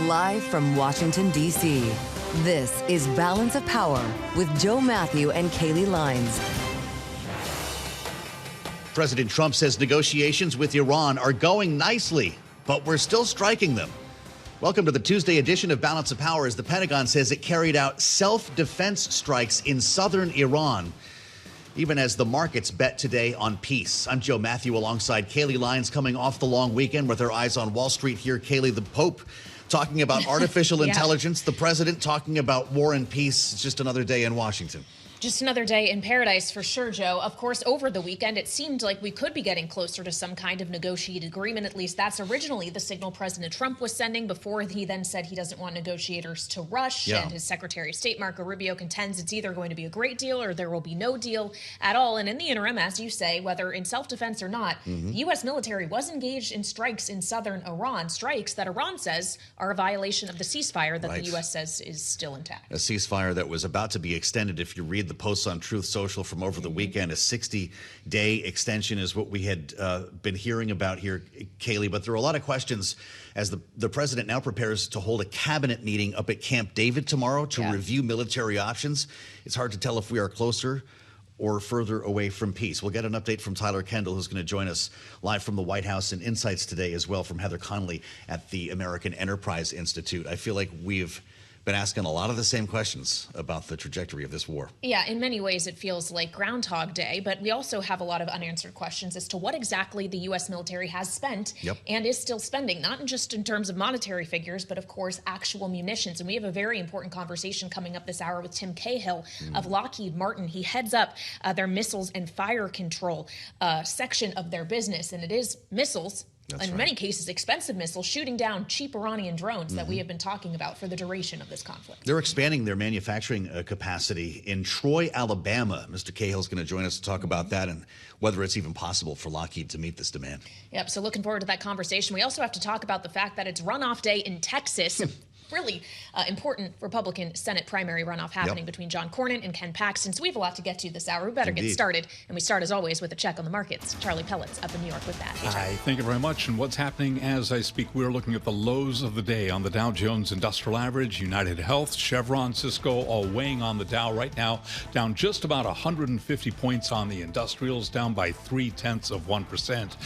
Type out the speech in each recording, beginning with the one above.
Live from Washington, D.C., this is Balance of Power with Joe Mathieu and Kailey Leinz. President Trump says negotiations with Iran are going nicely, but we're still striking them. Welcome to the Tuesday edition of Balance of Power, as the Pentagon says it carried out self-defense strikes in southern Iran, even as the markets bet today on peace. I'm Joe Mathieu alongside Kailey Leinz, coming off the long weekend with her eyes on Wall Street here. Kailey, the Pope talking about artificial intelligence, the president talking about war and peace. It's just another day in Washington. Just another day in paradise for sure, Joe. Of course, over the weekend, it seemed like we could be getting closer to some kind of negotiated agreement. At least that's originally the signal President Trump was sending before he then said he doesn't want negotiators to rush. And his Secretary of State, Marco Rubio, contends it's either going to be a great deal or there will be no deal at all. And in the interim, as you say, whether in self-defense or not, the U.S. military was engaged in strikes in southern Iran, strikes that Iran says are a violation of the ceasefire that the U.S. says is still intact. A ceasefire that was about to be extended. If you read the posts on Truth Social from over the weekend, a 60-day extension is what we had been hearing about here, Kailey. But there are a lot of questions as the president now prepares to hold a cabinet meeting up at Camp David tomorrow to review military options. It's hard to tell if we are closer or further away from peace. We'll get an update from Tyler Kendall, who's going to join us live from the White House, and insights today as well from Heather Conley at the American Enterprise Institute. I feel like we've been asking a lot of the same questions about the trajectory of this war. Yeah, in many ways it feels like Groundhog Day, but we also have a lot of unanswered questions as to what exactly the U.S. military has spent and is still spending, not just in terms of monetary figures, but of course actual munitions. And we have a very important conversation coming up this hour with Tim Cahill of Lockheed Martin. He heads up their missiles and fire control section of their business, and it is missiles. In many cases, expensive missiles shooting down cheap Iranian drones that we have been talking about for the duration of this conflict. They're expanding their manufacturing capacity in Troy, Alabama. Mr. Cahill is going to join us to talk about that and whether it's even possible for Lockheed to meet this demand. Yep, so looking forward to that conversation. We also have to talk about the fact that it's runoff day in Texas. Really important Republican Senate primary runoff happening between John Cornyn and Ken Paxton. So we have a lot to get to this hour. We better get started. And we start, as always, with a check on the markets. Charlie Pellet's up in New York with that. Hey, Hi, thank you very much. And what's happening as I speak, we're looking at the lows of the day on the Dow Jones Industrial Average, United Health, Chevron, Cisco, all weighing on the Dow right now, down just about 150 points on the industrials, down by 0.3%.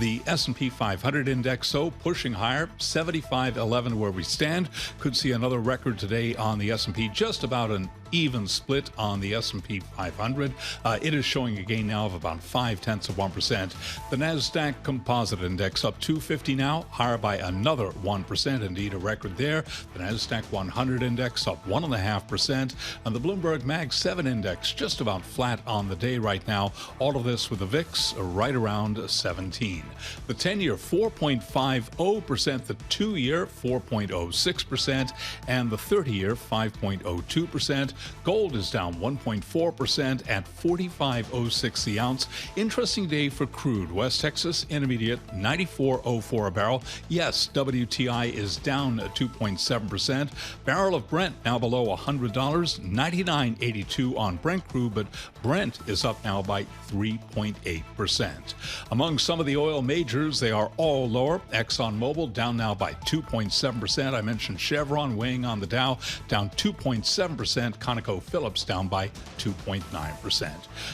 The S&P 500 index, so pushing higher, 75.11 where we stand. Could see another record today on the S&P, just about an even split on the S&P 500. It is showing a gain now of about 0.5%. The NASDAQ Composite Index up 250 now, higher by another 1%. Indeed, a record there. The NASDAQ 100 Index up 1.5%. And the Bloomberg Mag 7 Index just about flat on the day right now. All of this with the VIX right around 17. The 10-year 4.50%, the 2-year 4.06%, and the 30-year 5.02%. Gold is down 1.4% at $45.06 the ounce. Interesting day for crude. West Texas Intermediate 94.04 a barrel. Yes, WTI is down 2.7%. Barrel of Brent now below $100, 99.82 on Brent crude, but Brent is up now by 3.8%. Among some of the oil majors, they are all lower. ExxonMobil down now by 2.7%. I mentioned Chevron weighing on the Dow, down 2.7%. ConocoPhillips down by 2.9%.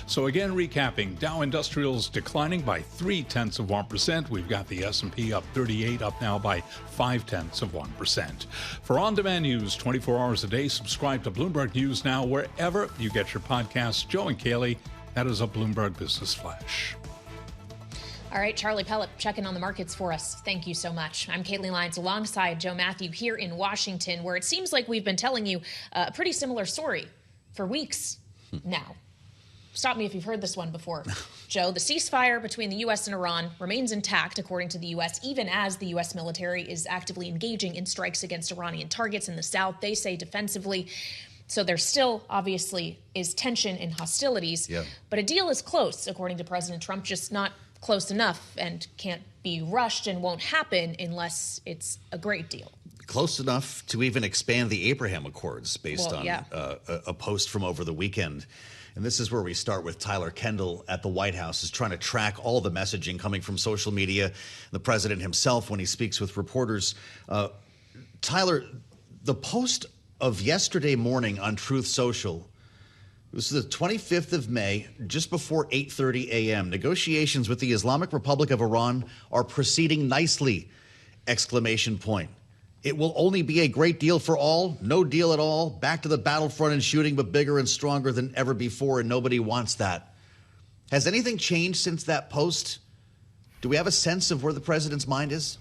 So again, recapping, Dow Industrials declining by 0.3%. We've got the S&P up 38, up now by 0.5%. For on-demand news 24 hours a day, subscribe to Bloomberg News Now wherever you get your podcasts. Joe and Kailey, that is a Bloomberg Business Flash. All right, Charlie Pellet checking on the markets for us. Thank you so much. I'm Kailey Leinz alongside Joe Mathieu here in Washington, where it seems like we've been telling you a pretty similar story for weeks now. Stop me if you've heard this one before. Joe, the ceasefire between the U.S. and Iran remains intact, according to the U.S., even as the U.S. military is actively engaging in strikes against Iranian targets in the south, they say defensively. So there still obviously is tension and hostilities. But a deal is close, according to President Trump, just not close enough and can't be rushed and won't happen unless it's a great deal. Close enough to even expand the Abraham Accords based on a post from over the weekend. And this is where we start with Tyler Kendall at the White House, is trying to track all the messaging coming from social media. The president himself, when he speaks with reporters, Tyler, the post of yesterday morning on Truth Social, this is the 25th of May, just before 8:30 a.m. Negotiations with the Islamic Republic of Iran are proceeding nicely! Exclamation point. It will only be a great deal for all, no deal at all, back to the battlefront and shooting, but bigger and stronger than ever before, and nobody wants that. Has anything changed since that post? Do we have a sense of where the president's mind is?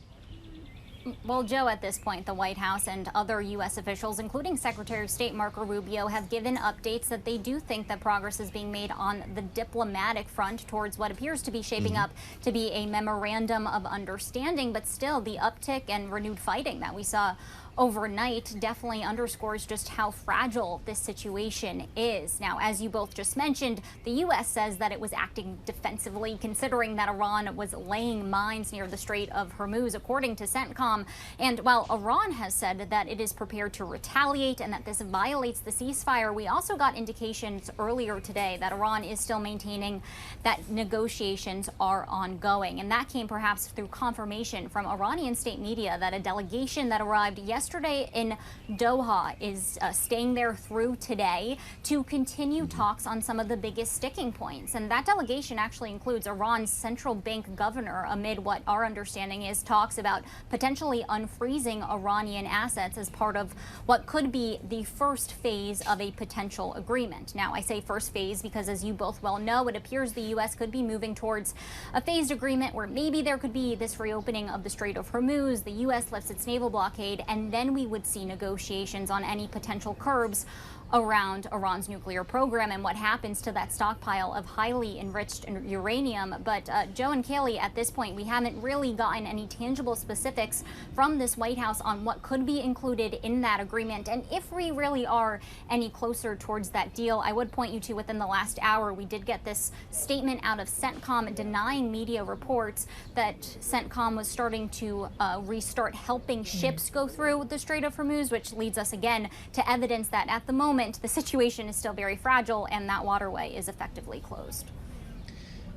Well, Joe, at this point, the White House and other U.S. officials, including Secretary of State Marco Rubio, have given updates that they do think that progress is being made on the diplomatic front towards what appears to be shaping up to be a memorandum of understanding. But still, the uptick and renewed fighting that we saw overnight definitely underscores just how fragile this situation is. Now, as you both just mentioned, the U.S. says that it was acting defensively, considering that Iran was laying mines near the Strait of Hormuz, according to CENTCOM. And while Iran has said that it is prepared to retaliate and that this violates the ceasefire, we also got indications earlier today that Iran is still maintaining that negotiations are ongoing. And that came perhaps through confirmation from Iranian state media that a delegation that arrived yesterday in Doha is staying there through today to continue talks on some of the biggest sticking points. And that delegation actually includes Iran's central bank governor, amid what our understanding is talks about potentially unfreezing Iranian assets as part of what could be the first phase of a potential agreement. Now, I say first phase because, as you both well know, it appears the U.S. could be moving towards a phased agreement where maybe there could be this reopening of the Strait of Hormuz, the U.S. lifts its naval blockade, and then we would see negotiations on any potential curbs around Iran's nuclear program and what happens to that stockpile of highly enriched uranium. But Joe and Kailey, at this point, we haven't really gotten any tangible specifics from this White House on what could be included in that agreement. And if we really are any closer towards that deal, I would point you to within the last hour, we did get this statement out of CENTCOM denying media reports that CENTCOM was starting to restart helping ships go through the Strait of Hormuz, which leads us again to evidence that at the moment, the situation is still very fragile and that waterway is effectively closed.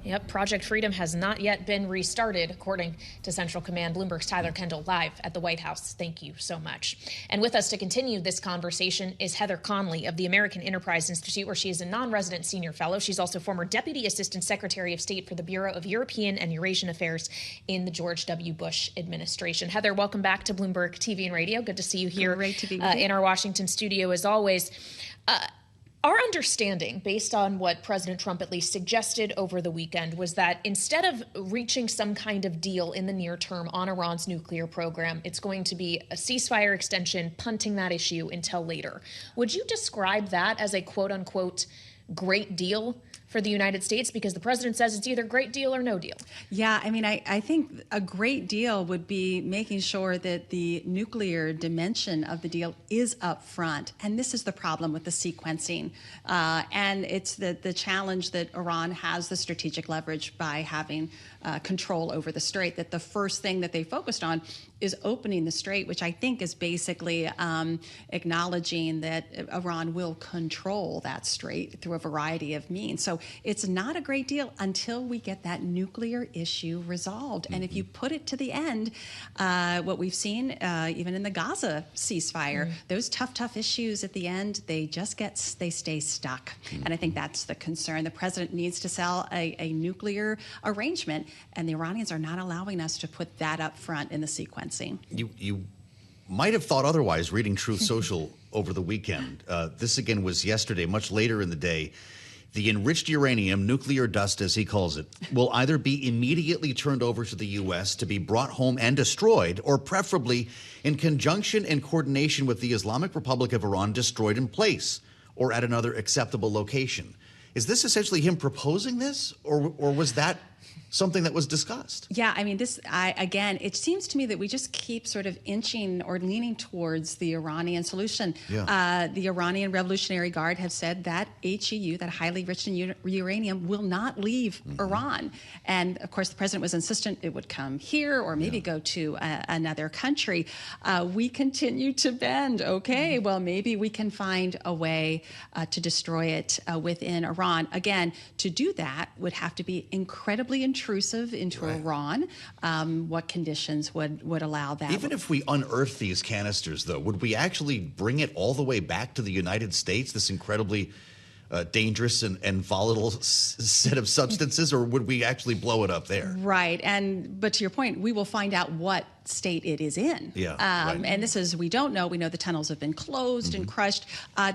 Yep, Project Freedom has not yet been restarted, according to Central Command. Bloomberg's Tyler Kendall live at the White House. Thank you so much. And with us to continue this conversation is Heather Conley of the American Enterprise Institute, where she is a non-resident senior fellow. She's also former Deputy Assistant Secretary of State for the Bureau of European and Eurasian Affairs in the George W. Bush administration. Heather, welcome back to Bloomberg TV and Radio. Good to see you here Great to be with you. In our Washington studio, as always. Our understanding, based on what President Trump at least suggested over the weekend, was that instead of reaching some kind of deal in the near term on Iran's nuclear program, it's going to be a ceasefire extension, punting that issue until later. Would you describe that as a quote-unquote great deal for the United States? Because the president says it's either great deal or no deal. Yeah, I mean, I think a great deal would be making sure that the nuclear dimension of the deal is up front. And this is the problem with the sequencing. And it's the challenge that Iran has the strategic leverage by having control over the strait, that the first thing that they focused on is opening the strait, which I think is basically acknowledging that Iran will control that strait through a variety of means. So it's not a great deal until we get that nuclear issue resolved. And if you put it to the end, what we've seen even in the Gaza ceasefire, those tough issues at the end, they stay stuck. And I think that's the concern. The president needs to sell a nuclear arrangement, and the Iranians are not allowing us to put that up front in the sequencing. You might have thought otherwise reading Truth Social over the weekend. This again was yesterday, much later in the day. The enriched uranium, nuclear dust as he calls it, will either be immediately turned over to the U.S. to be brought home and destroyed, or preferably in conjunction and coordination with the Islamic Republic of Iran, destroyed in place or at another acceptable location. Is this essentially him proposing this, or was that something that was discussed? Yeah, I mean, again, it seems to me that we just keep sort of inching or leaning towards the Iranian solution. Yeah. The Iranian Revolutionary Guard have said that HEU, that highly enriched uranium, will not leave Iran. And of course, the president was insistent it would come here or maybe go to another country. We continue to bend. Okay, well, maybe we can find a way to destroy it within Iran. Again, to do that would have to be incredibly really intrusive into Iran. What conditions would allow that? Even if we unearth these canisters, though, would we actually bring it all the way back to the United States, this incredibly dangerous and volatile set of substances, or would we actually blow it up there? Right. But to your point, we will find out what state it is in. And this is, we don't know. We know the tunnels have been closed and crushed.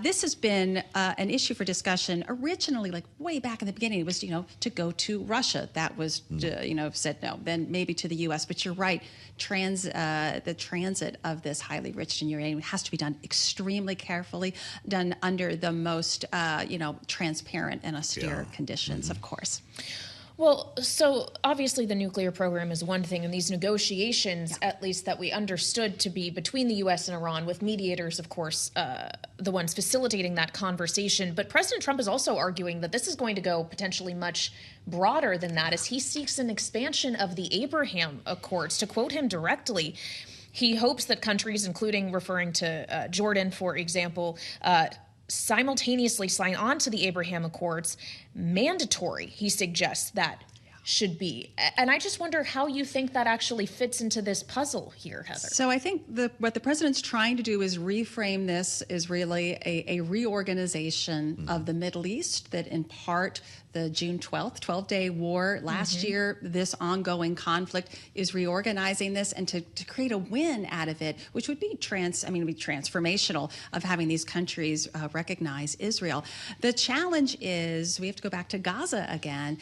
This has been an issue for discussion originally, like way back in the beginning. It was, to go to Russia. That was, said no. Then maybe to the U.S. But you're right. The transit of this highly enriched uranium has to be done extremely carefully, done under the most, transparent and austere conditions, of course. Well, so obviously the nuclear program is one thing, and these negotiations, at least that we understood to be between the U.S. and Iran, with mediators, of course, the ones facilitating that conversation. But President Trump is also arguing that this is going to go potentially much broader than that, as he seeks an expansion of the Abraham Accords. To quote him directly, he hopes that countries, including referring to Jordan, for example, simultaneously sign on to the Abraham Accords. Mandatory, he suggests that should be. And I just wonder how you think that actually fits into this puzzle here, Heather. So I think what the president's trying to do is reframe this as really a reorganization of the Middle East, that in part the June 12th, 12-day war last year, this ongoing conflict is reorganizing this, and to create a win out of it, which would be transformational, of having these countries recognize Israel. The challenge is we have to go back to Gaza again.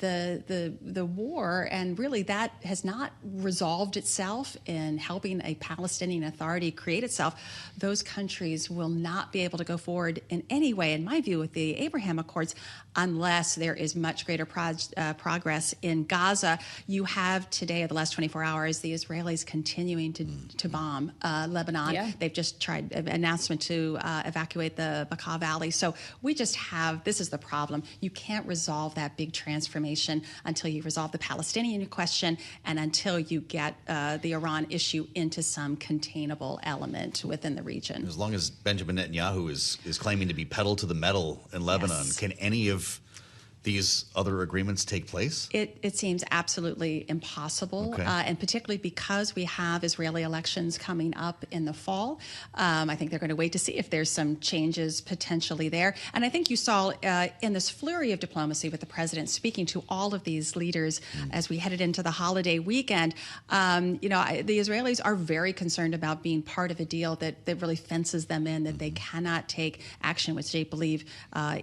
The war, and really that has not resolved itself in helping a Palestinian Authority create itself. Those countries will not be able to go forward in any way, in my view, with the Abraham Accords, unless there is much greater progress in Gaza. You have today, the last 24 hours, the Israelis continuing to bomb Lebanon. Yeah. They've just tried an announcement to evacuate the Bekaa Valley. So we just have, this is the problem. You can't resolve that big transformation until you resolve the Palestinian question and until you get the Iran issue into some containable element within the region. As long as Benjamin Netanyahu is claiming to be pedal to the metal in Lebanon, can any of these other agreements take place? It seems absolutely impossible, and particularly because we have Israeli elections coming up in the fall. I think they're going to wait to see if there's some changes potentially there. And I think you saw in this flurry of diplomacy with the president speaking to all of these leaders as we headed into the holiday weekend, the Israelis are very concerned about being part of a deal that really fences them in, that they cannot take action which they believe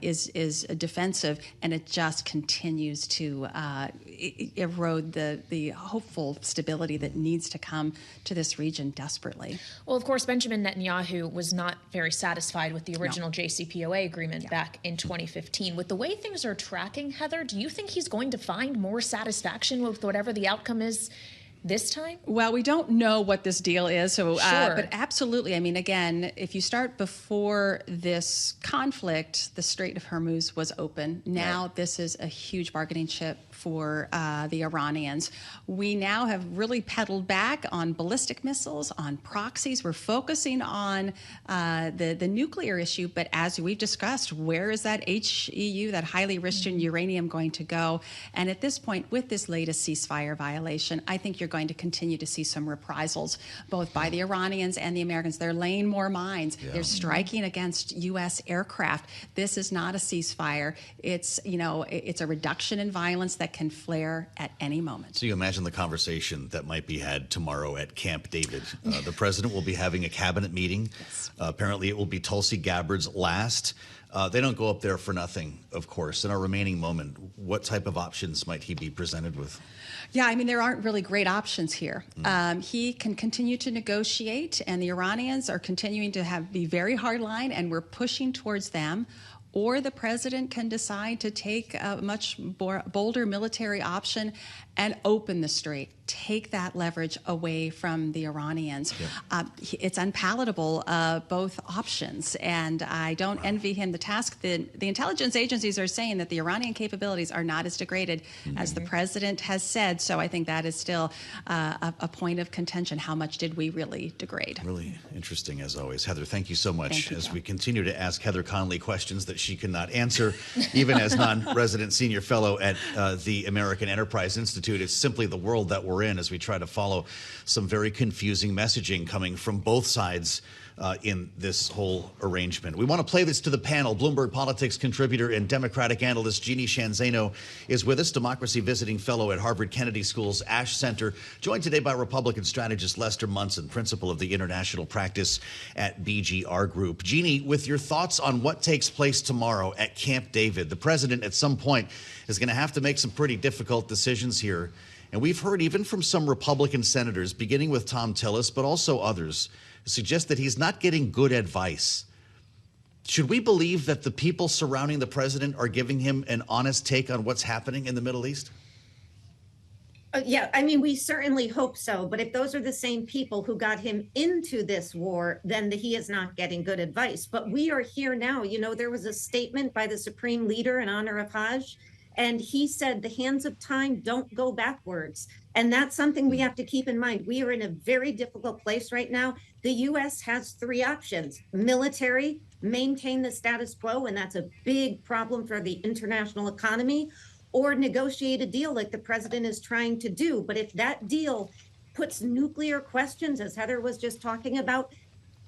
is defensive, and it just continues to erode the hopeful stability that needs to come to this region desperately. Well, of course, Benjamin Netanyahu was not very satisfied with the original JCPOA agreement back in 2015. With the way things are tracking, Heather, do you think he's going to find more satisfaction with whatever the outcome is this time? Well, we don't know what this deal is, so but absolutely. I mean, again, if you start before this conflict, the Strait of Hormuz was open. Now this is a huge bargaining chip for the Iranians. We now have really pedaled back on ballistic missiles, on proxies. We're focusing on the nuclear issue, but as we've discussed, where is that HEU, that highly enriched uranium, going to go? And at this point, with this latest ceasefire violation, I think you're going to continue to see some reprisals, both by the Iranians and the Americans. They're laying more mines. They're striking against U.S. aircraft. This is not a ceasefire. It's a reduction in violence that can flare at any moment. So you imagine the conversation that might be had tomorrow at Camp David. The president will be having a cabinet meeting. Apparently it will be Tulsi Gabbard's last. They don't go up there for nothing, of course. In our remaining moment, what type of options might he be presented with? Yeah, I mean, there aren't really great options here. He can continue to negotiate, and the Iranians are continuing to be very hardline, and we're pushing towards them. Or the president can decide to take a much bolder military option and open the strait. Take that leverage away from the Iranians. It's unpalatable, both options, and I don't envy him the task. The intelligence agencies are saying that the Iranian capabilities are not as degraded as the president has said, so I think that is still a point of contention. How much did we really degrade? Really interesting, as always. Heather, thank you so much. You, as Joe. we continue to ask Heather Conley questions that she cannot answer, even as non-resident senior fellow at the American Enterprise Institute, it's simply the world that we're in as we try to follow some very confusing messaging coming from both sides in this whole arrangement. We want to play this to the panel. Bloomberg politics contributor and Democratic analyst Jeanne Zaino is with us, democracy visiting fellow at Harvard Kennedy School's Ash Center, joined today by Republican strategist Lester Munson, principal of the international practice at BGR Group. Jeanne, with your thoughts on what takes place tomorrow at Camp David, the president at some point is going to have to make some pretty difficult decisions here. And we've heard even from some Republican senators, beginning with Tom Tillis, but also others, suggest that he's not getting good advice. Should we believe that the people surrounding the president are giving him an honest take on what's happening in the Middle East? Yeah, I mean, we certainly hope so. But if those are the same people who got him into this war, then he is not getting good advice. But we are here now. You know, there was a statement by the supreme leader in honor of Hajj, and he said the hands of time don't go backwards. And that's something we have to keep in mind. We are in a very difficult place right now. The U.S. has three options: military, maintain the status quo, and that's a big problem for the international economy, or negotiate a deal like the president is trying to do. But if that deal puts nuclear questions, as Heather was just talking about,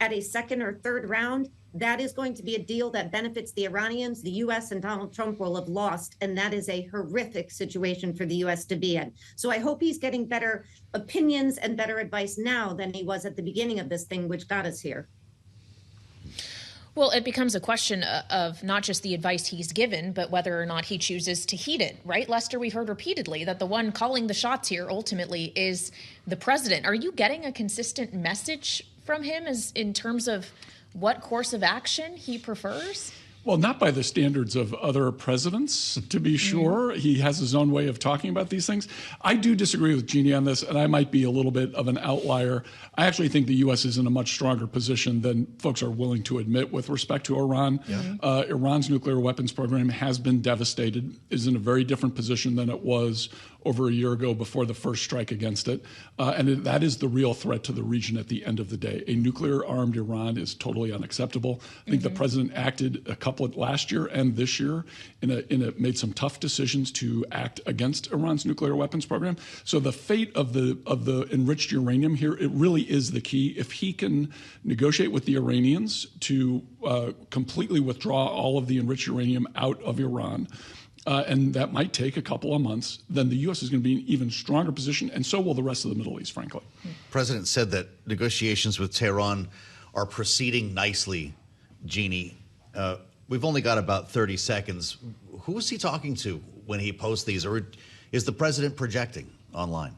at a second or third round, that is going to be a deal that benefits the Iranians. The U.S. and Donald Trump will have lost, and that is a horrific situation for the U.S. to be in. So I hope he's getting better opinions and better advice now than he was at the beginning of this thing, which got us here. Well, it becomes a question of not just the advice he's given, but whether or not he chooses to heed it, right? Lester, we've heard repeatedly that the one calling the shots here ultimately is the president. Are you getting a consistent message from him as in terms of what course of action he prefers? Well, not by the standards of other presidents, to be sure. He has his own way of talking about these things. I do disagree with Jeanne on this, and I might be a little bit of an outlier. I actually think the U.S. is in a much stronger position than folks are willing to admit with respect to Iran. Iran's nuclear weapons program has been devastated, is in a very different position than it was over a year ago before the first strike against it. And that is the real threat to the region at the end of the day. A nuclear-armed Iran is totally unacceptable. I think the president acted a couple of last year and this year made some tough decisions to act against Iran's nuclear weapons program. So the fate of the enriched uranium here, it really is the key. If he can negotiate with the Iranians to completely withdraw all of the enriched uranium out of Iran, and that might take a couple of months, then the U.S. is going to be in an even stronger position, and so will the rest of the Middle East, frankly. The president said that negotiations with Tehran are proceeding nicely, Jeanne. We've only got about 30 seconds. Who is he talking to when he posts these, or is the president projecting online?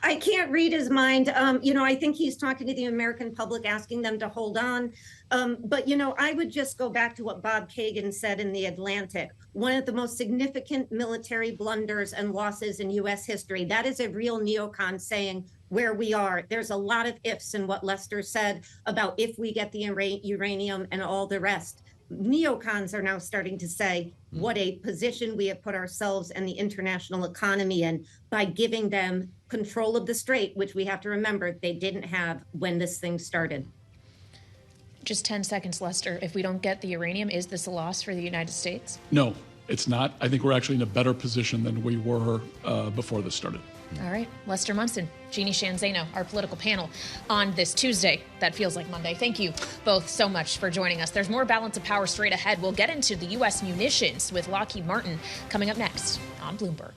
I can't read his mind. I think he's talking to the American public, asking them to hold on. But I would just go back to what Bob Kagan said in The Atlantic. One of the most significant military blunders and losses in U.S. history. That is a real neocon saying where we are. There's a lot of ifs in what Lester said about if we get the uranium and all the rest. Neocons are now starting to say what a position we have put ourselves and the international economy in by giving them control of the strait, which we have to remember they didn't have when this thing started. Just 10 seconds, Lester. If we don't get the uranium, is this a loss for the United States? No, it's not. I think we're actually in a better position than we were before this started. All right. Lester Munson, Jeanne Zaino, our political panel on this Tuesday. That feels like Monday. Thank you both so much for joining us. There's more Balance of Power straight ahead. We'll get into the U.S. munitions with Lockheed Martin coming up next on Bloomberg.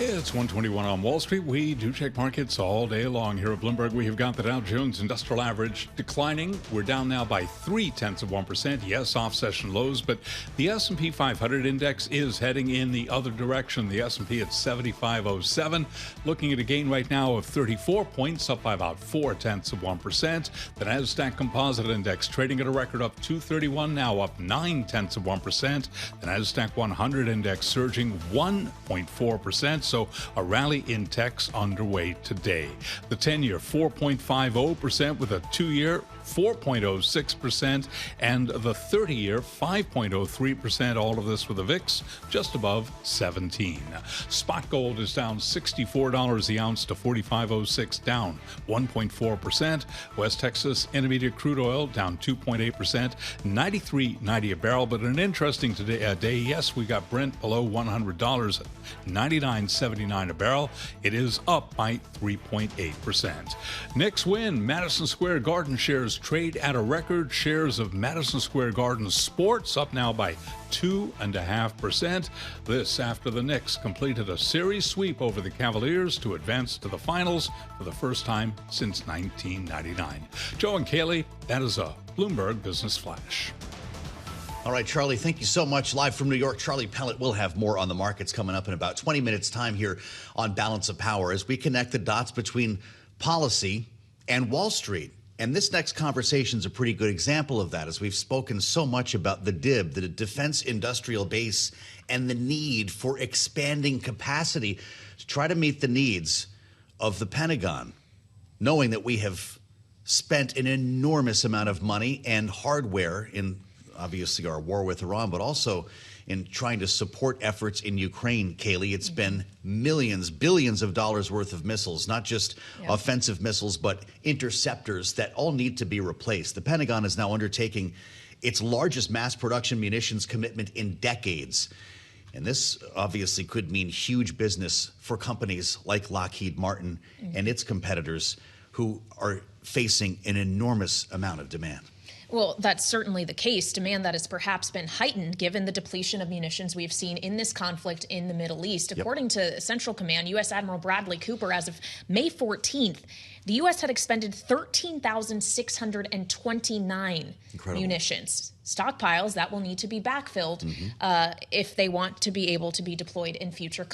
It's 121 on Wall Street. We do check markets all day long. Here at Bloomberg, we have got the Dow Jones Industrial Average declining. We're down now by 0.3%. Yes, off session lows, but the S&P 500 index is heading in the other direction. The S&P at 7507, looking at a gain right now of 34 points, up by about 0.4%. The Nasdaq Composite Index trading at a record up 231, now up 0.9%. The Nasdaq 100 Index surging 1.4%. So a rally in techs underway today. The 10-year 4.50% with a 2-year 4.06%, and the 30-year 5.03%. All of this with a VIX just above 17. Spot gold is down $64 the ounce to $45.06, down 1.4%. West Texas Intermediate crude oil down 2.8%, $93.90 a barrel. But an interesting day, yes, we got Brent below $100 at $99.79 a barrel. It is up by 3.8%. Knicks win. Madison Square Garden shares trade at a record. Shares of Madison Square Garden Sports up now by 2.5%. This after the Knicks completed a series sweep over the Cavaliers to advance to the finals for the first time since 1999. Joe and Kailey, that is a Bloomberg Business Flash. All right, Charlie, thank you so much. Live from New York, Charlie Pellet will have more on the markets coming up in about 20 minutes' time here on Balance of Power as we connect the dots between policy and Wall Street. And this next conversation is a pretty good example of that, as we've spoken so much about the DIB, the Defense Industrial Base, and the need for expanding capacity to try to meet the needs of the Pentagon, knowing that we have spent an enormous amount of money and hardware in obviously our war with Iran, but also in trying to support efforts in Ukraine, Kailey. It's been millions, billions of dollars worth of missiles, not just offensive missiles, but interceptors that all need to be replaced. The Pentagon is now undertaking its largest mass production munitions commitment in decades. And this obviously could mean huge business for companies like Lockheed Martin and its competitors who are facing an enormous amount of demand. Well, that's certainly the case. Demand that has perhaps been heightened given the depletion of munitions we've seen in this conflict in the Middle East. According to Central Command, U.S. Admiral Bradley Cooper, as of May 14th, the U.S. had expended 13,629 munitions. Stockpiles that will need to be backfilled if they want to be able to be deployed in future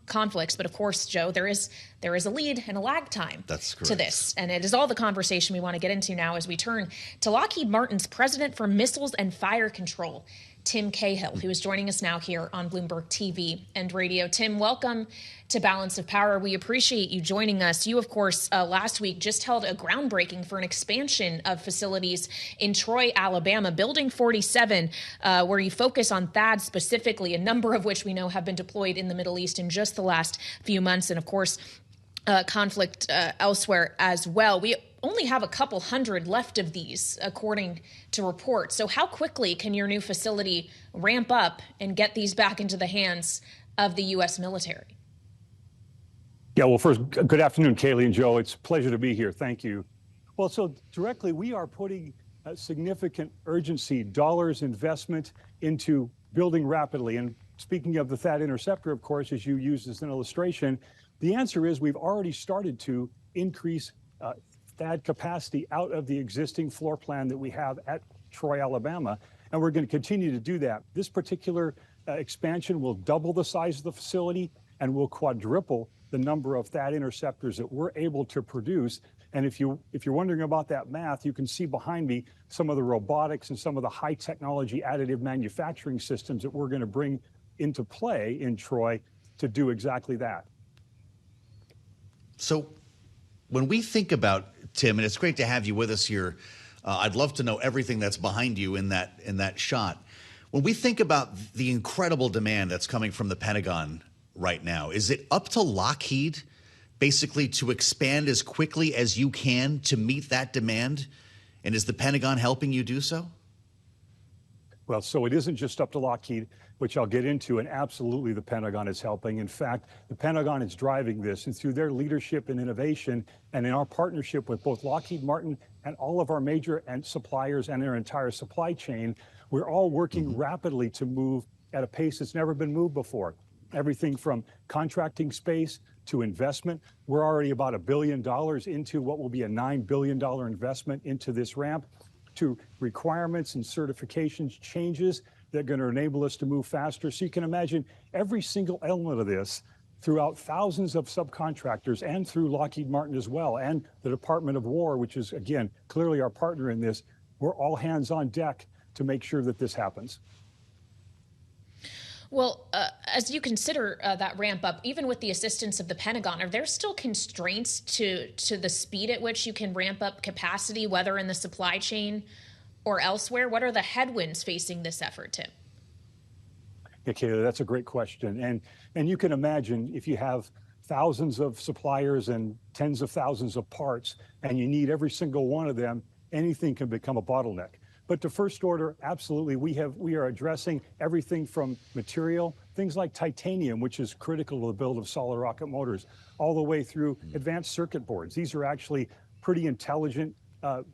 conflicts. But of course, Joe, there is a lead and a lag time to this. And it is all the conversation we want to get into now as we turn to Lockheed Martin's president for missiles and fire control, Tim Cahill, who is joining us now here on Bloomberg TV and radio. Tim, welcome to Balance of Power. We appreciate you joining us. You, of course, last week just held a groundbreaking for an expansion of facilities in Troy, Alabama, Building 47, where you focus on THAAD specifically, a number of which we know have been deployed in the Middle East in just the last few months. And of course, conflict elsewhere as well. We only have a couple hundred left of these, according to reports. So how quickly can your new facility ramp up and get these back into the hands of the U.S. military? Yeah, well, first, good afternoon, Kailey and Joe. It's a pleasure to be here. Thank you. Well, so directly, we are putting significant urgency, dollars investment into building rapidly. And speaking of the THAAD interceptor, of course, as you used as an illustration, the answer is we've already started to increase THAAD capacity out of the existing floor plan that we have at Troy, Alabama, and we're going to continue to do that. This particular expansion will double the size of the facility and will quadruple the number of THAAD interceptors that we're able to produce. And if you're wondering about that math, you can see behind me some of the robotics and some of the high technology additive manufacturing systems that we're going to bring into play in Troy to do exactly that. So when we think about, Tim, and it's great to have you with us here, I'd love to know everything that's behind you in that shot. When we think about the incredible demand that's coming from the Pentagon right now, is it up to Lockheed basically to expand as quickly as you can to meet that demand? And is the Pentagon helping you do so? Well, so it isn't just up to Lockheed, which I'll get into, and absolutely the Pentagon is helping. In fact, the Pentagon is driving this, and through their leadership and innovation, and in our partnership with both Lockheed Martin and all of our major suppliers and their entire supply chain, we're all working rapidly to move at a pace that's never been moved before. everything from contracting space to investment. We're already about $1 billion into what will be a $9 billion investment into this ramp, to requirements and certifications changes that are going to enable us to move faster. So you can imagine every single element of this throughout thousands of subcontractors and through Lockheed Martin as well, and the Department of War, which is, again, clearly our partner in this. We're all hands on deck to make sure that this happens. Well, as you consider that ramp up, even with the assistance of the Pentagon, are there still constraints to the speed at which you can ramp up capacity, whether in the supply chain or elsewhere? What are the headwinds facing this effort, Tim? Yeah, Kailey, that's a great question. And you can imagine if you have thousands of suppliers and tens of thousands of parts, and you need every single one of them, anything can become a bottleneck. But to first order, absolutely, we are addressing everything from material, things like titanium, which is critical to the build of solid rocket motors, all the way through advanced circuit boards. These are actually pretty intelligent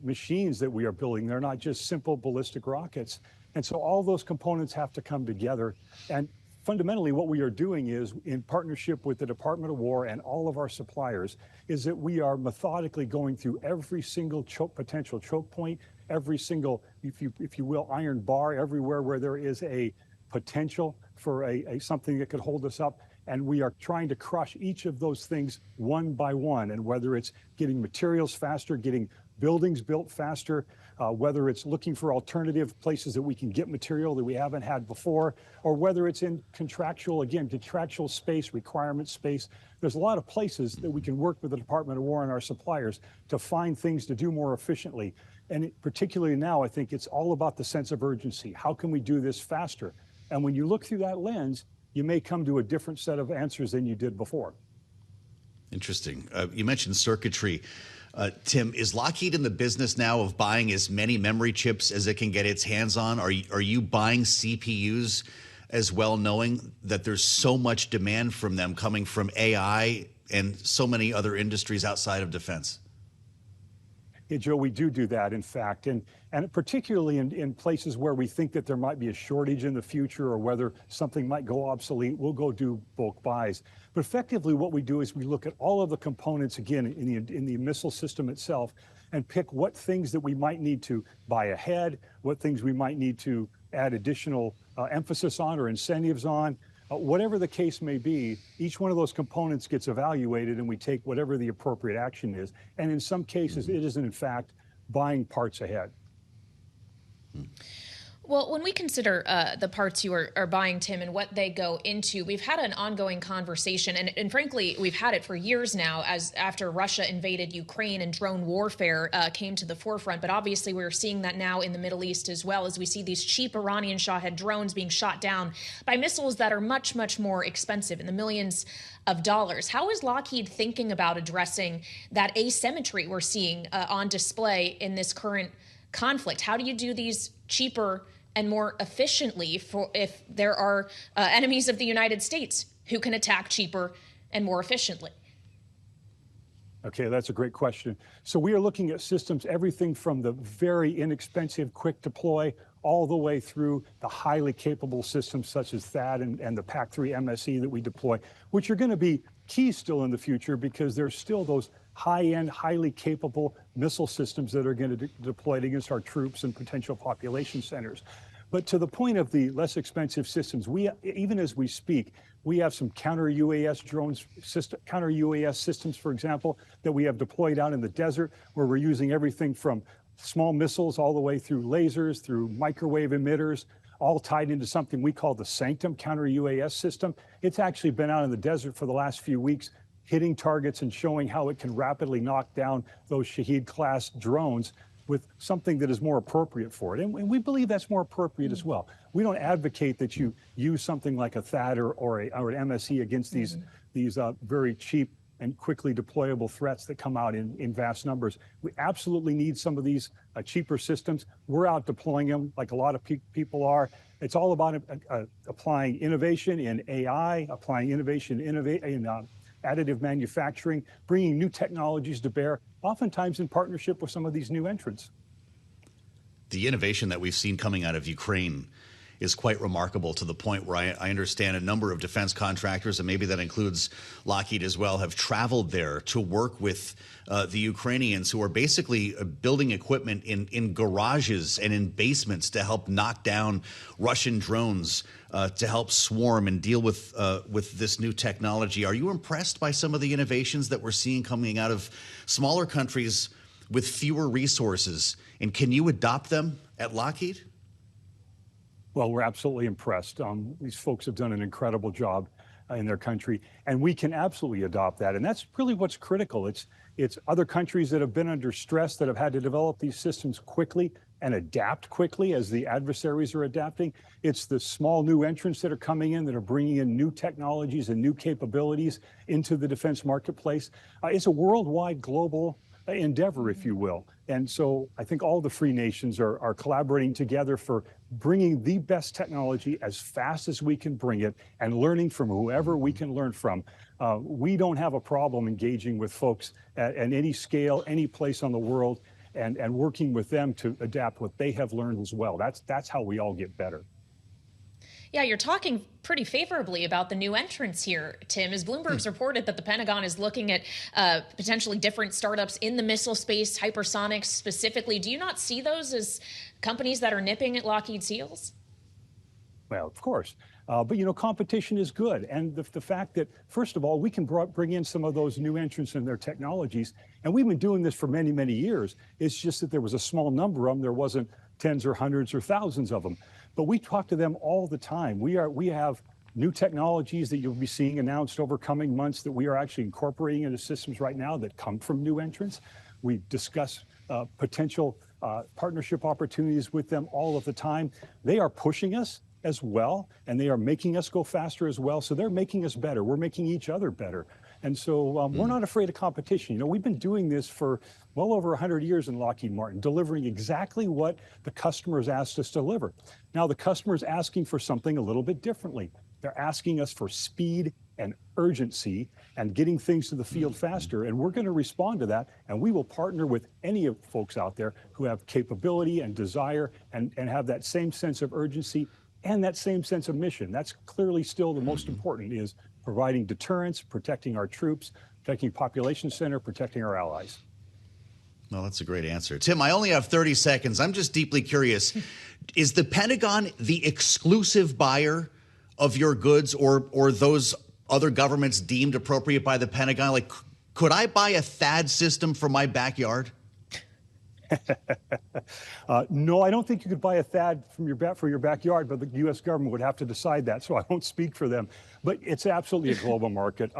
machines that we are building. They're not just simple ballistic rockets. And so all those components have to come together. And fundamentally, what we are doing is, in partnership with the Department of War and all of our suppliers, is that we are methodically going through every single potential choke point, every single, if you will, iron bar, everywhere where there is a potential for something that could hold us up. And we are trying to crush each of those things one by one. And whether it's getting materials faster, getting buildings built faster, whether it's looking for alternative places that we can get material that we haven't had before, or whether it's in contractual space, requirement space. There's a lot of places that we can work with the Department of War and our suppliers to find things to do more efficiently. And particularly now, I think it's all about the sense of urgency. How can we do this faster? And when you look through that lens, you may come to a different set of answers than you did before. Interesting. You mentioned circuitry. Tim, is Lockheed in the business now of buying as many memory chips as it can get its hands on? Are you buying CPUs as well, knowing that there's so much demand from them coming from AI and so many other industries outside of defense? Yeah, Joe, we do that, in fact, and particularly in places where we think that there might be a shortage in the future, or whether something might go obsolete, we'll go do bulk buys. But effectively, what we do is we look at all of the components, again, in the missile system itself, and pick what things that we might need to buy ahead, what things we might need to add additional emphasis on or incentives on. Whatever the case may be, each one of those components gets evaluated, and we take whatever the appropriate action is. And in some cases, it is, in fact, buying parts ahead. Well, when we consider the parts you are buying, Tim, and what they go into, we've had an ongoing conversation, and frankly, we've had it for years now, as after Russia invaded Ukraine and drone warfare came to the forefront. But obviously, we're seeing that now in the Middle East as well, as we see these cheap Iranian Shahed drones being shot down by missiles that are much, much more expensive, in the millions of dollars. How is Lockheed thinking about addressing that asymmetry we're seeing on display in this current conflict? How do you do these cheaper and more efficiently for if there are enemies of the United States who can attack cheaper and more efficiently? Okay, that's a great question. So we are looking at systems, everything from the very inexpensive, quick deploy, all the way through the highly capable systems such as THAAD and the PAC-3 MSE that we deploy, which are going to be key still in the future, because there's still those high-end, highly capable missile systems that are going to be deployed against our troops and potential population centers. But to the point of the less expensive systems, even as we speak, we have some counter-UAS drones, counter-UAS systems, for example, that we have deployed out in the desert, where we're using everything from small missiles all the way through lasers, through microwave emitters, all tied into something we call the Sanctum counter-UAS system. It's actually been out in the desert for the last few weeks, hitting targets and showing how it can rapidly knock down those Shahed-class drones with something that is more appropriate for it. And we believe that's more appropriate as well. We don't advocate that you use something like a THAAD or an MSE against these very cheap and quickly deployable threats that come out in vast numbers. We absolutely need some of these cheaper systems. We're out deploying them like a lot of people are. It's all about applying innovation in AI, applying innovation in additive manufacturing, bringing new technologies to bear, oftentimes in partnership with some of these new entrants. The innovation that we've seen coming out of Ukraine is quite remarkable, to the point where I understand a number of defense contractors, and maybe that includes Lockheed as well, have traveled there to work with the Ukrainians, who are basically building equipment in garages and in basements to help knock down Russian drones, to help swarm and deal with this new technology. Are you impressed by some of the innovations that we're seeing coming out of smaller countries with fewer resources? And can you adopt them at Lockheed? Well, we're absolutely impressed. These folks have done an incredible job in their country, and we can absolutely adopt that. And that's really what's critical. It's other countries that have been under stress, that have had to develop these systems quickly and adapt quickly as the adversaries are adapting. It's the small new entrants that are coming in, that are bringing in new technologies and new capabilities into the defense marketplace. It's a worldwide, global endeavor, if you will. And so I think all the free nations are collaborating together for bringing the best technology as fast as we can bring it, and learning from whoever we can learn from. We don't have a problem engaging with folks at any scale, any place on the world, and working with them to adapt what they have learned as well. That's how we all get better. Yeah, you're talking pretty favorably about the new entrants here, Tim, as Bloomberg's reported that the Pentagon is looking at potentially different startups in the missile space, hypersonics specifically. Do you not see those as companies that are nipping at Lockheed's heels? Well, of course. But, you know, competition is good. And the fact that, first of all, we can bring in some of those new entrants and their technologies. And we've been doing this for many, many years. It's just that there was a small number of them. There wasn't tens or hundreds or thousands of them. But we talk to them all the time. We have new technologies that you'll be seeing announced over coming months that we are actually incorporating into systems right now that come from new entrants. We discuss potential partnership opportunities with them all of the time. They are pushing us as well, and they are making us go faster as well. So they're making us better. We're making each other better. And so we're not afraid of competition. You know, we've been doing this for well over 100 years in Lockheed Martin, delivering exactly what the customers asked us to deliver. Now, the customer's asking for something a little bit differently. They're asking us for speed and urgency and getting things to the field faster. And we're going to respond to that. And we will partner with any of folks out there who have capability and desire and have that same sense of urgency and that same sense of mission. That's clearly still the most important, is providing deterrence, protecting our troops, protecting population center, protecting our allies. Well, that's a great answer. Tim, I only have 30 seconds. I'm just deeply curious. Is the Pentagon the exclusive buyer of your goods, or those other governments deemed appropriate by the Pentagon? Like, could I buy a THAAD system for my backyard? No, I don't think you could buy a THAAD for your backyard, but the U.S. government would have to decide that, so I won't speak for them. But it's absolutely a global market.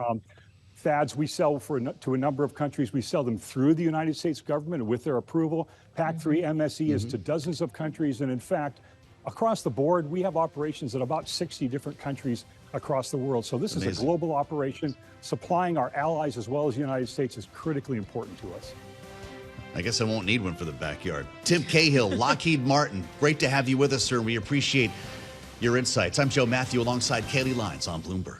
THAADs we sell to a number of countries. We sell them through the United States government with their approval. PAC-3 MSE is to dozens of countries, and in fact, across the board, we have operations at about 60 different countries across the world. So this is a global operation. Supplying our allies as well as the United States is critically important to us. I guess I won't need one for the backyard. Tim Cahill, Lockheed Martin, great to have you with us, sir. We appreciate your insights. I'm Joe Mathieu alongside Kailey Leinz on Bloomberg.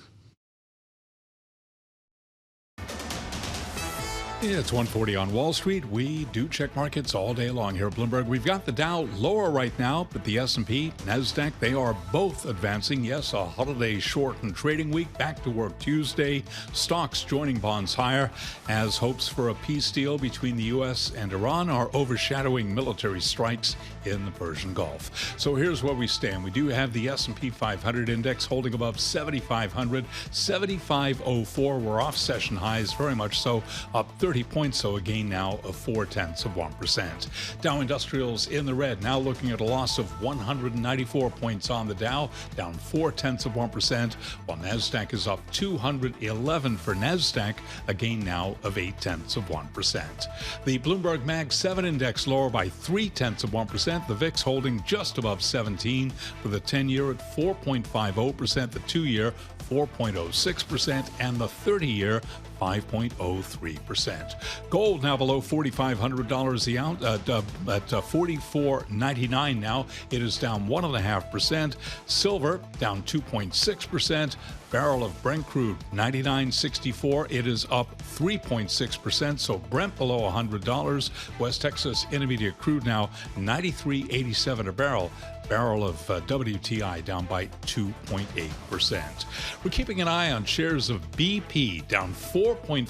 It's 1:40 on Wall Street. We do check markets all day long here at Bloomberg. We've got the Dow lower right now, but the S&P, NASDAQ, they are both advancing. Yes, a holiday shortened trading week. Back to work Tuesday. Stocks joining bonds higher as hopes for a peace deal between the U.S. and Iran are overshadowing military strikes in the Persian Gulf. So here's where we stand. We do have the S&P 500 index holding above 7,500, 7,504. We're off session highs, very much so, up 30 points, so a gain now of 0.4%. Dow Industrials in the red, now looking at a loss of 194 points on the Dow, down 0.4%, while NASDAQ is up 211 for NASDAQ, a gain now of 0.8%. The Bloomberg Mag 7 index lower by 0.3%, the VIX holding just above 17, with the 10-year at 4.50%, the 2-year 4.06%, and the 30-year 5.03%. Gold now below $4,500 the ounce at $44.99 now. It is down 1.5%. Silver down 2.6%. Barrel of Brent crude, $99.64. It is up 3.6%. So Brent below $100. West Texas Intermediate crude now $93.87 a barrel. Barrel of WTI down by 2.8%. We're keeping an eye on shares of BP down 4.4%.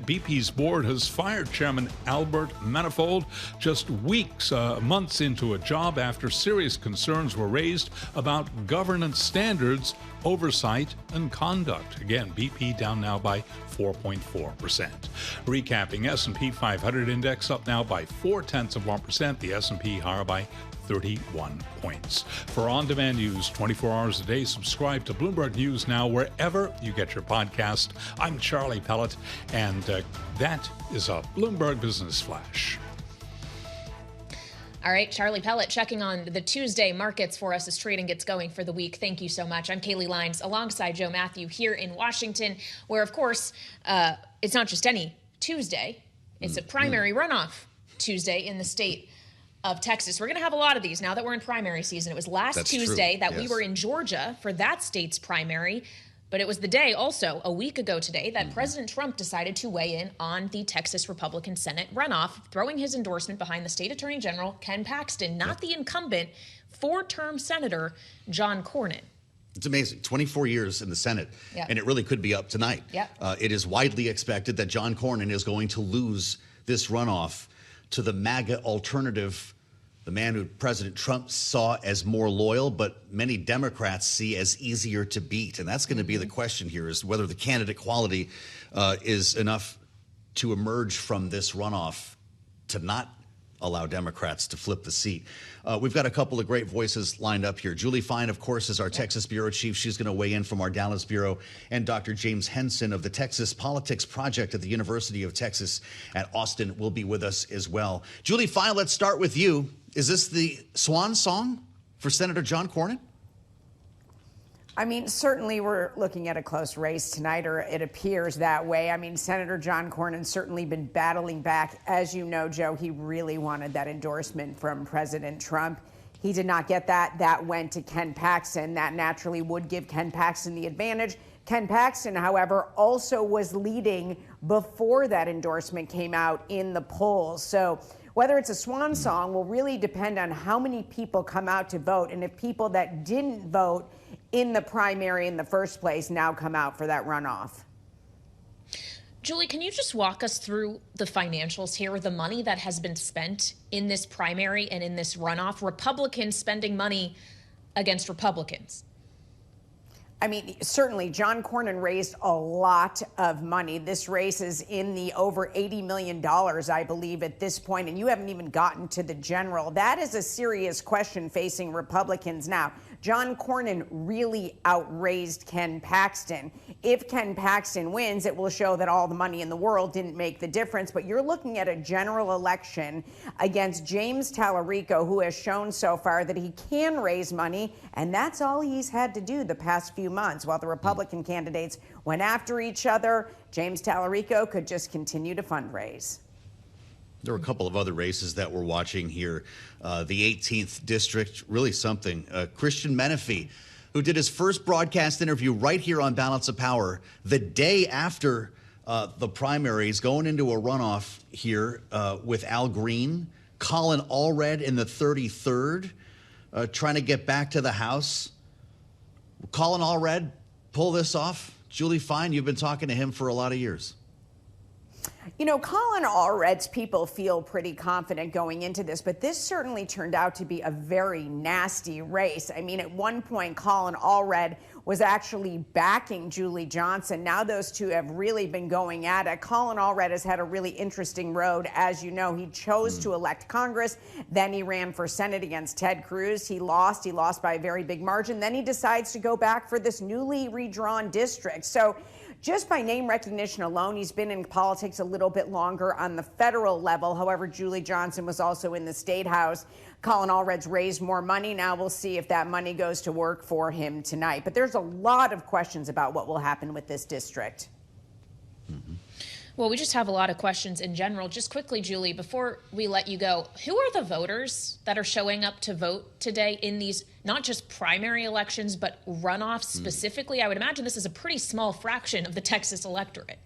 BP's board has fired Chairman Albert Manifold just months into a job after serious concerns were raised about governance standards, oversight, and conduct. Again, BP down now by 4.4%. Recapping, S&P 500 index up now by 0.4%. The S&P higher by 31 points. For on-demand news 24 hours a day, subscribe to Bloomberg News Now wherever you get your podcast. I'm Charlie Pellet, and that is a Bloomberg Business Flash. All right, Charlie Pellet checking on the Tuesday markets for us as trading gets going for the week. Thank you so much. I'm Kailey Leinz alongside Joe Mathieu here in Washington, where, of course, it's not just any Tuesday. It's a primary runoff Tuesday in the state of Texas. We're going to have a lot of these now that we're in primary season. It was last Tuesday that we were in Georgia for that state's primary, but it was the day also a week ago today that President Trump decided to weigh in on the Texas Republican Senate runoff, throwing his endorsement behind the state attorney general, Ken Paxton, not the incumbent, four-term Senator John Cornyn. It's amazing. 24 years in the Senate, and it really could be up tonight. It is widely expected that John Cornyn is going to lose this runoff to the MAGA alternative, the man who President Trump saw as more loyal, but many Democrats see as easier to beat. And that's going to be the question here, is whether the candidate quality is enough to emerge from this runoff to not allow Democrats to flip the seat. We've got a couple of great voices lined up here. Julie Fine, of course, is our Texas bureau chief. She's going to weigh in from our Dallas bureau. And Dr. James Henson of the Texas Politics Project at the University of Texas at Austin will be with us as well. Julie Fine, let's start with you. Is this the swan song for Senator John Cornyn? I mean, certainly we're looking at a close race tonight, or it appears that way. I mean, Senator John Cornyn's certainly been battling back. As you know, Joe, he really wanted that endorsement from President Trump. He did not get that. That went to Ken Paxton. That naturally would give Ken Paxton the advantage. Ken Paxton, however, also was leading before that endorsement came out in the polls. So whether it's a swan song will really depend on how many people come out to vote, and if people that didn't vote in the primary in the first place now come out for that runoff. Julie, can you just walk us through the financials here, the money that has been spent in this primary and in this runoff? Republicans spending money against Republicans. I mean, certainly John Cornyn raised a lot of money. This race is in the over $80 million, I believe, at this point, and you haven't even gotten to the general. That is a serious question facing Republicans now. John Cornyn really outraised Ken Paxton. If Ken Paxton wins, it will show that all the money in the world didn't make the difference. But you're looking at a general election against James Tallarico, who has shown so far that he can raise money, and that's all he's had to do the past few months. While the Republican candidates went after each other, James Tallarico could just continue to fundraise. There were a couple of other races that we're watching here. The 18th district, really something. Christian Menefee, who did his first broadcast interview right here on Balance of Power the day after the primaries, going into a runoff here with Al Green, Colin Allred in the 33rd, trying to get back to the House. Colin Allred, pull this off. Julie Fine, you've been talking to him for a lot of years. You know, Colin Allred's people feel pretty confident going into this, but this certainly turned out to be a very nasty race. I mean, at one point, Colin Allred was actually backing Julie Johnson. Now those two have really been going at it. Colin Allred has had a really interesting road. As you know, he chose to elect Congress. Then he ran for Senate against Ted Cruz. He lost by a very big margin. Then he decides to go back for this newly redrawn district. So just by name recognition alone, he's been in politics a little bit longer on the federal level. However, Julie Johnson was also in the state house. Colin Allred's raised more money. Now we'll see if that money goes to work for him tonight. But there's a lot of questions about what will happen with this district. Well, we just have a lot of questions in general. Just quickly, Julie, before we let you go, who are the voters that are showing up to vote today in these, not just primary elections, but runoffs specifically? I would imagine this is a pretty small fraction of the Texas electorate.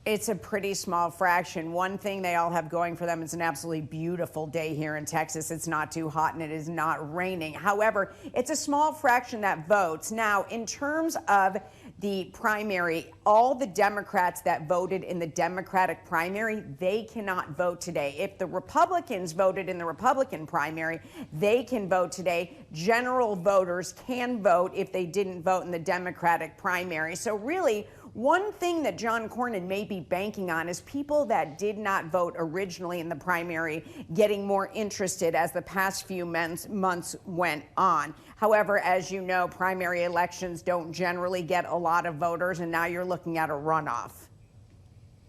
It's a pretty small fraction. One thing they all have going for them is an absolutely beautiful day here in Texas. It's not too hot and it is not raining. However, it's a small fraction that votes. Now, in terms of the primary, all the Democrats that voted in the Democratic primary, they cannot vote today. If the Republicans voted in the Republican primary, they can vote today. General voters can vote if they didn't vote in the Democratic primary. So really, one thing that John Cornyn may be banking on is people that did not vote originally in the primary getting more interested as the past few months went on. However, as you know, primary elections don't generally get a lot of voters, and now you're looking at a runoff.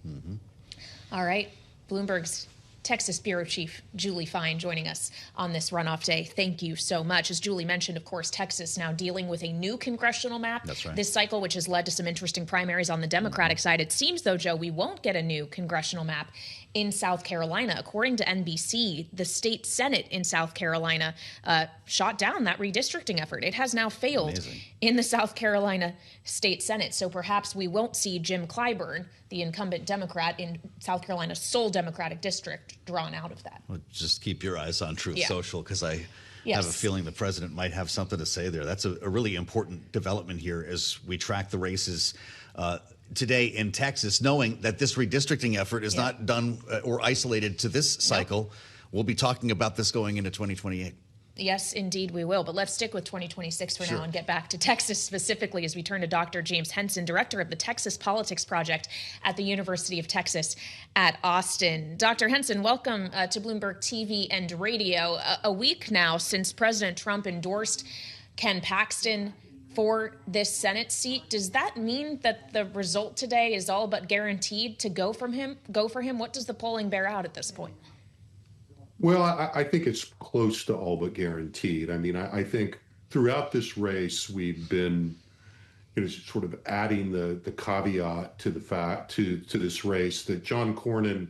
Mm-hmm. All right. Bloomberg's Texas Bureau Chief Julie Fine joining us on this runoff day. Thank you so much. As Julie mentioned, of course, Texas now dealing with a new congressional map this cycle, which has led to some interesting primaries on the Democratic side. It seems, though, Joe, we won't get a new congressional map in South Carolina. According to NBC, the state Senate in South Carolina shot down that redistricting effort. It has now failed in the South Carolina state Senate. So perhaps we won't see Jim Clyburn, the incumbent Democrat in South Carolina's sole Democratic district, drawn out of that. Well, just keep your eyes on Truth Social, because I have a feeling the president might have something to say there. That's a really important development here as we track the races today in Texas, knowing that this redistricting effort is not done or isolated to this cycle. We'll be talking about this going into 2028. Yes, indeed we will. But let's stick with 2026 for now and get back to Texas specifically as we turn to Dr. James Henson, director of the Texas Politics Project at the University of Texas at Austin. Dr. Henson, welcome to Bloomberg TV and Radio. A week now since President Trump endorsed Ken Paxton for this Senate seat. Does that mean that the result today is all but guaranteed to go for him? What does the polling bear out at this point? Well, I think it's close to all but guaranteed. I mean, I think throughout this race, we've been, sort of adding the caveat to the fact to this race that John Cornyn,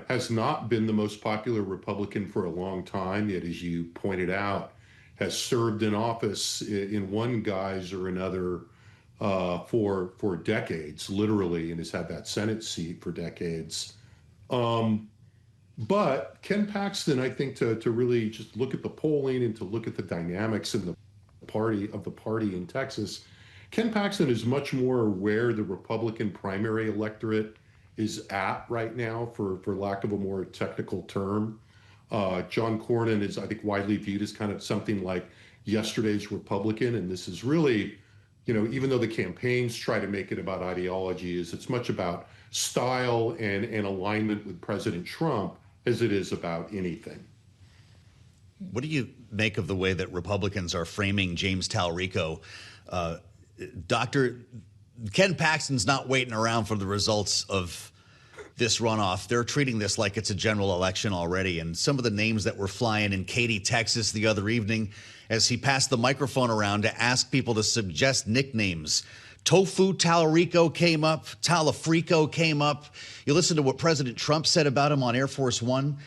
has not been the most popular Republican for a long time. Yet, as you pointed out, has served in office in one guise or another for decades, literally, and has had that Senate seat for decades. But Ken Paxton, I think, to really just look at the polling and to look at the dynamics in the party in Texas, Ken Paxton is much more where the Republican primary electorate is at right now, for lack of a more technical term. John Cornyn is, I think, widely viewed as kind of something like yesterday's Republican, and this is really, even though the campaigns try to make it about ideology, it's much about style and alignment with President Trump as it is about anything. What do you make of the way that Republicans are framing James Talarico? Dr. Ken Paxton's not waiting around for the results of this runoff. They're treating this like it's a general election already. And some of the names that were flying in Katy, Texas the other evening, as he passed the microphone around to ask people to suggest nicknames. Tofu Talarico came up. Talafrico came up. You listen to what President Trump said about him on Air Force One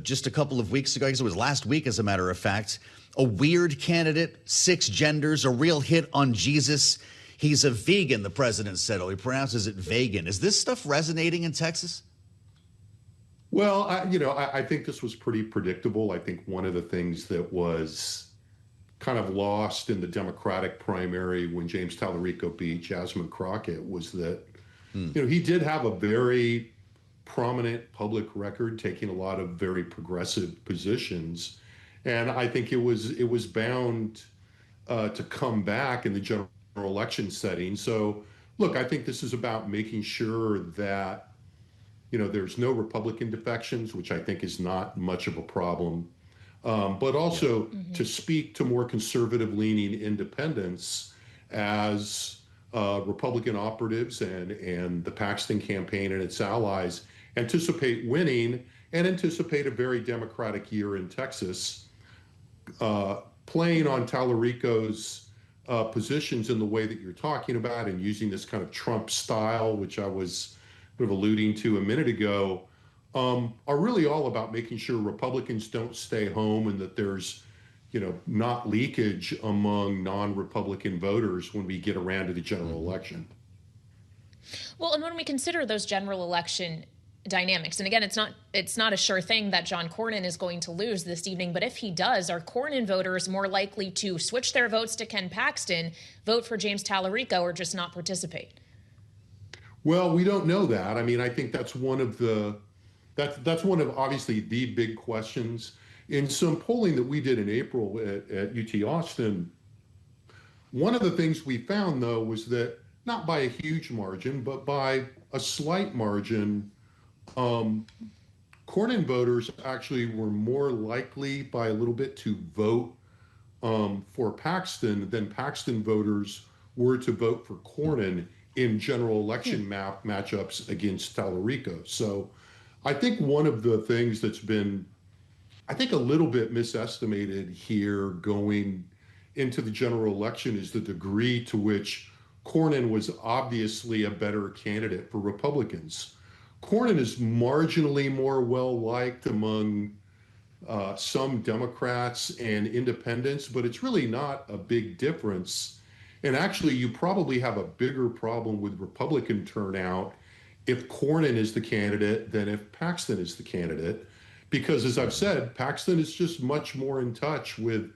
just a couple of weeks ago. I guess it was last week, as a matter of fact. A weird candidate, 6 genders, a real hit on Jesus. He's a vegan, the president said. Oh, he pronounces it vegan. Is this stuff resonating in Texas? Well, I think this was pretty predictable. I think one of the things that was kind of lost in the Democratic primary when James Talarico beat Jasmine Crockett was that, he did have a very prominent public record, taking a lot of very progressive positions. And I think it was bound to come back in the general election setting. So, look, I think this is about making sure that, there's no Republican defections, which I think is not much of a problem. But also to speak to more conservative-leaning independents as Republican operatives and the Paxton campaign and its allies anticipate winning and anticipate a very Democratic year in Texas, playing on Talarico's positions in the way that you're talking about and using this kind of Trump style, which I was sort of alluding to a minute ago, are really all about making sure Republicans don't stay home and that there's, not leakage among non-Republican voters when we get around to the general election. Well, and when we consider those general election dynamics, and again, it's not a sure thing that John Cornyn is going to lose this evening, but if he does, are Cornyn voters more likely to switch their votes to Ken Paxton, vote for James Tallarico, or just not participate? Well, we don't know that. I mean, I think that's one of obviously the big questions. In some polling that we did in April at UT Austin, one of the things we found, though, was that not by a huge margin, but by a slight margin, Cornyn voters actually were more likely by a little bit to vote for Paxton than Paxton voters were to vote for Cornyn in general election matchups against Tallarico. So I think one of the things that's been, I think, a little bit misestimated here going into the general election is the degree to which Cornyn was obviously a better candidate for Republicans. Cornyn is marginally more well-liked among some Democrats and independents, but it's really not a big difference. And actually, you probably have a bigger problem with Republican turnout if Cornyn is the candidate than if Paxton is the candidate. Because as I've said, Paxton is just much more in touch with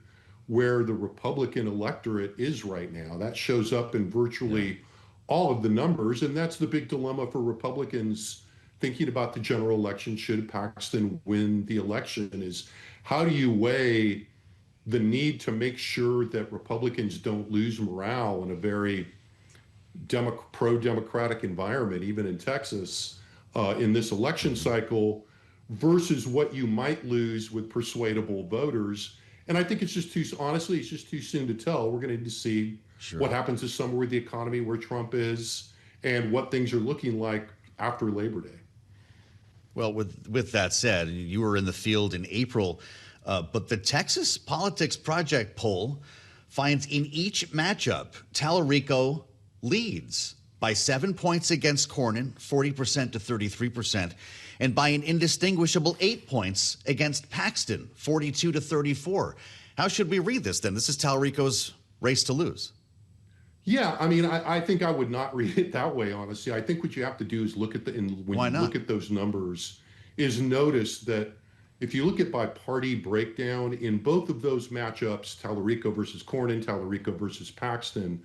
where the Republican electorate is right now. That shows up in virtually all of the numbers. And that's the big dilemma for Republicans thinking about the general election. Should Paxton win the election, is how do you weigh the need to make sure that Republicans don't lose morale in a very pro-democratic environment, even in Texas, in this election cycle, versus what you might lose with persuadable voters. And I think it's just too soon to tell. We're going to need to see what happens this summer with the economy, where Trump is, and what things are looking like after Labor Day. Well, with that said, you were in the field in April, but the Texas Politics Project poll finds in each matchup, Tallarico leads by 7 points against Cornyn, 40% to 33%, and by an indistinguishable 8 points against Paxton, 42 to 34. How should we read this then? This is Tallarico's race to lose. Yeah, I mean, I think I would not read it that way, honestly. I think what you have to do is look at look at those numbers, is notice that if you look at by party breakdown in both of those matchups, Tallarico versus Cornyn, Tallarico versus Paxton,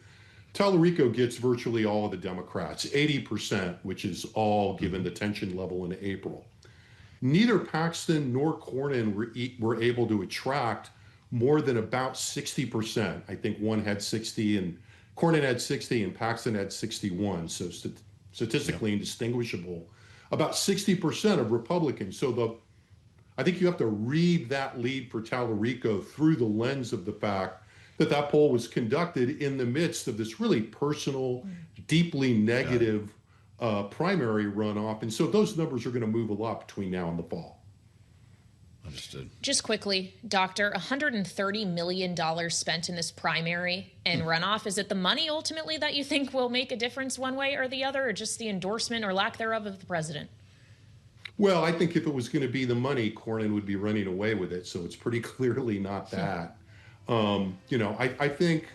Tallarico gets virtually all of the Democrats, 80%, which is all given the tension level in April. Neither Paxton nor Cornyn were able to attract more than about 60%. I think one had 60 and Cornyn had 60 and Paxton had 61, so statistically indistinguishable. About 60% of Republicans. So I think you have to read that lead for Tallarico through the lens of the fact that poll was conducted in the midst of this really personal, deeply negative primary runoff. And so those numbers are going to move a lot between now and the fall. Understood. Just quickly, Doctor, $130 million spent in this primary and runoff. Is it the money ultimately that you think will make a difference one way or the other, or just the endorsement or lack thereof of the president? Well, I think if it was going to be the money, Cornyn would be running away with it. So it's pretty clearly not that. I think,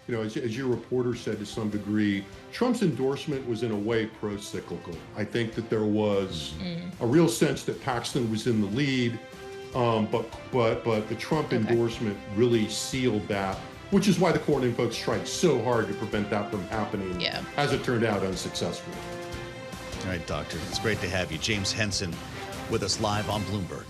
as your reporter said to some degree, Trump's endorsement was in a way pro-cyclical. I think that there was a real sense that Paxton was in the lead. But the Trump endorsement really sealed that, which is why the Cornyn folks tried so hard to prevent that from happening, as it turned out, unsuccessfully. All right, Doctor, it's great to have you. James Henson with us live on Bloomberg.